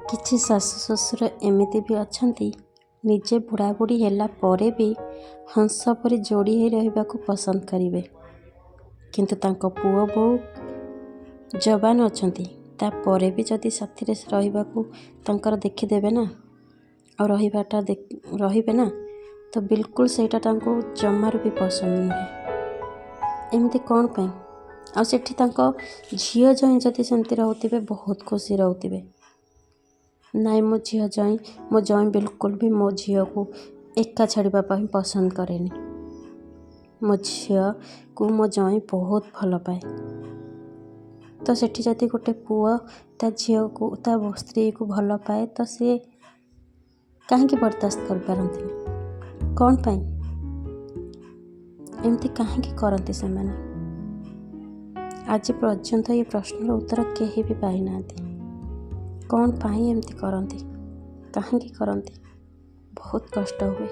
କିଛି ଶାଶୁ ଶ୍ୱଶୁର ଏମିତି ବି ଅଛନ୍ତି, ନିଜେ ବୁଢ଼ାବୁଢ଼ୀ ହେଲା ପରେ ବି ହଂସ ପରି ଯୋଡ଼ି ହୋଇ ରହିବାକୁ ପସନ୍ଦ କରିବେ, କିନ୍ତୁ ତାଙ୍କ ପୁଅ ବୋହୂ ଯବାନ ଅଛନ୍ତି, ତାପରେ ବି ଯଦି ସାଥିରେ ରହିବାକୁ ତାଙ୍କର ଦେଖିଦେବେ ନା ଆଉ ରହିବେ ନା, ତ ବିଲକୁଲ ସେଇଟା ତାଙ୍କୁ ଜମାରୁ ବି ପସନ୍ଦ ନୁହେଁ। ଏମିତି କ'ଣ ପାଇଁ? ଆଉ ସେଠି ତାଙ୍କ ଝିଅ ଜ୍ୱାଇଁ ଯଦି ସେମିତି ରହୁଥିବେ, ବହୁତ ଖୁସି ରହୁଥିବେ। ନାଇଁ ମୋ ଜ୍ୱାଇଁ ବିଲକୁଲ ବି ମୋ ଝିଅକୁ ଏକା ଛାଡ଼ିବା ପାଇଁ ପସନ୍ଦ କରେନି। ମୋ ଝିଅକୁ ମୋ ଜ୍ୱାଇଁ ବହୁତ ଭଲ ପାଏ। ତ ସେଠି ଯଦି ଗୋଟେ ପୁଅ ତା ଝିଅକୁ ତା ସ୍ତ୍ରୀକୁ ଭଲ ପାଏ, ତ ସିଏ କାହିଁକି ବରଦାସ୍ତ କରିପାରନ୍ତିନି? କ'ଣ ପାଇଁ? ଏମିତି କାହିଁକି କରନ୍ତି ସେମାନେ? ଆଜି ପର୍ଯ୍ୟନ୍ତ ଏ ପ୍ରଶ୍ନର ଉତ୍ତର କେହି ବି ପାଇନାହାନ୍ତି। କ'ଣ ପାଇଁ ଏମିତି କରନ୍ତି? କାହିଁକି କରନ୍ତି? ବହୁତ କଷ୍ଟ ହୁଏ।